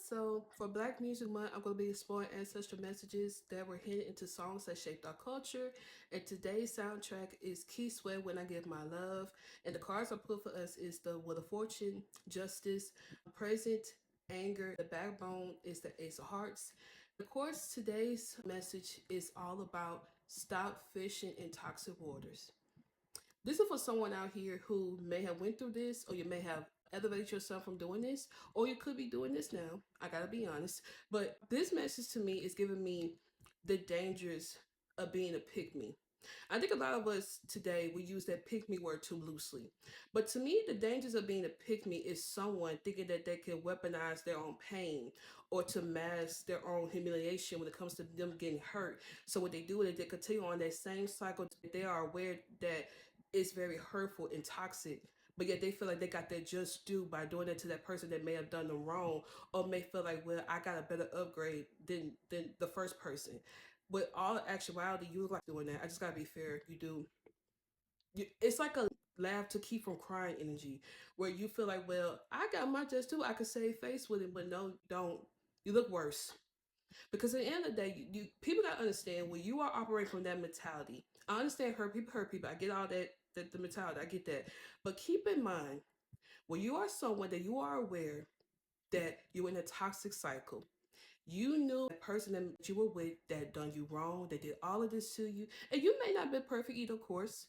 So for Black Music Month, I'm going to be exploring ancestral messages that were hidden into songs that shaped our culture. And today's soundtrack is Key Sweat When I Give My Love. And the cards I put for us is the Wheel of Fortune, Justice, Present, Anger. The backbone is the Ace of Hearts. Of course, today's message is all about stop fishing in toxic waters. This is for someone out here who may have went through this, or you may have elevated yourself from doing this, or you could be doing this now. I gotta be honest. But this message to me is giving me the dangers of being a pick me. I think a lot of us today we use that pick me word too loosely. But to me, the dangers of being a pick me is someone thinking that they can weaponize their own pain or to mask their own humiliation when it comes to them getting hurt. So what they do is they continue on that same cycle. They are aware that it's very hurtful and toxic, but yet they feel like they got their just due by doing it to that person that may have done them wrong, or may feel like, well, I got a better upgrade than the first person. With all actuality, you look like doing that. I just gotta be fair. You do. It's like a laugh to keep from crying energy, where you feel like, well, I got my just due. I could save face with it, but no, you don't. You look worse. Because at the end of the day, you people gotta understand when you are operating from that mentality. I understand hurt people. I get all that the mentality. I get that. But keep in mind, when you are someone that you are aware that you're in a toxic cycle, you knew the person that you were with that done you wrong, that did all of this to you, and you may not have been perfect either, of course.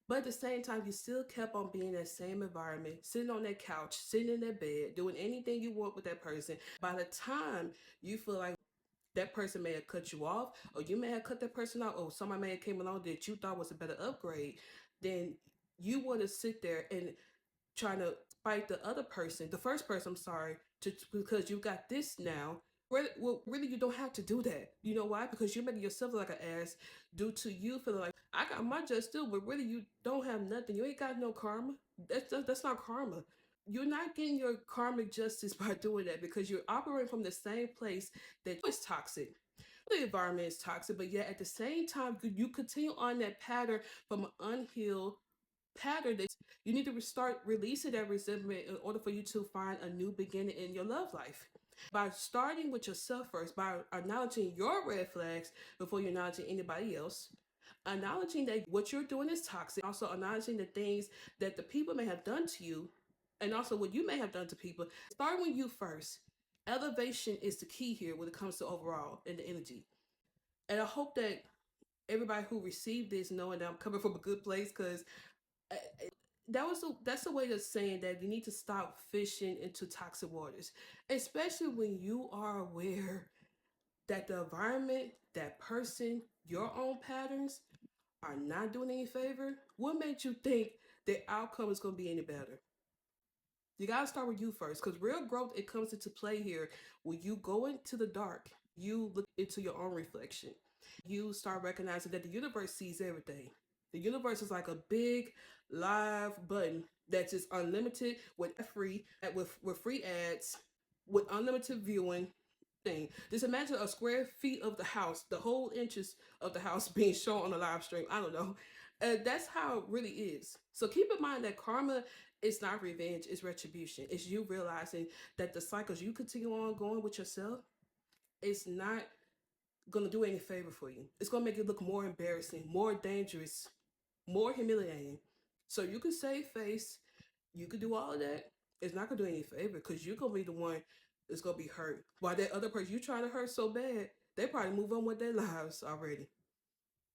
But at the same time, you still kept on being in that same environment, sitting on that couch, sitting in that bed, doing anything you want with that person. By the time you feel like that person may have cut you off, or you may have cut that person out, or somebody may have came along that you thought was a better upgrade, then you want to sit there and trying to fight the other person, the first person, I'm sorry, because you got this now. Well, really, you don't have to do that. You know why? Because you're making yourself look like an ass due to you feeling like I got my just due, but really you don't have nothing. You ain't got no karma. That's not karma. You're not getting your karmic justice by doing that because you're operating from the same place that is toxic. The environment is toxic, but yet at the same time, you continue on that pattern from an unhealed pattern that you need to start releasing that resentment in order for you to find a new beginning in your love life. By starting with yourself first, by acknowledging your red flags before you're acknowledging anybody else, acknowledging that what you're doing is toxic, also acknowledging the things that the people may have done to you, and also what you may have done to people. Start with you first. Elevation is the key here when it comes to overall and the energy. And I hope that everybody who received this knowing that I'm coming from a good place, because that's a way of saying that you need to stop fishing into toxic waters, especially when you are aware that the environment, that person, your own patterns are not doing any favor. What made you think the outcome is going to be any better? You got to start with you first, because real growth, it comes into play here when you go into the dark. You look into your own reflection. You start recognizing that the universe sees everything. The universe is like a big live button that's just unlimited with with free ads, with unlimited viewing thing. Just imagine a square feet of the house, the whole inches of the house being shown on a live stream. I don't know. That's how it really is. So keep in mind that karma is not revenge, it's retribution. It's you realizing that the cycles you continue on going with yourself, it's not gonna do any favor for you. It's gonna make it look more embarrassing, more dangerous, more humiliating. So you can save face, you could do all of that. It's not gonna do any favor because you're gonna be the one that's gonna be hurt. While that other person you trying to hurt so bad, they probably move on with their lives already.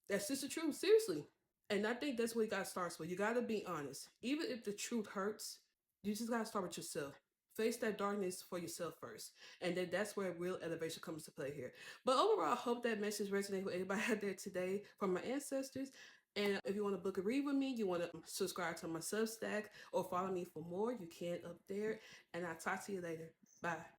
That's just the truth, seriously. And I think that's where you gotta start with. You gotta be honest. Even if the truth hurts, you just gotta start with yourself. Face that darkness for yourself first. And then that's where real elevation comes to play here. But overall, I hope that message resonates with everybody out there today from my ancestors. And if you want to book a read with me, you want to subscribe to my Substack or follow me for more, you can up there. And I'll talk to you later. Bye.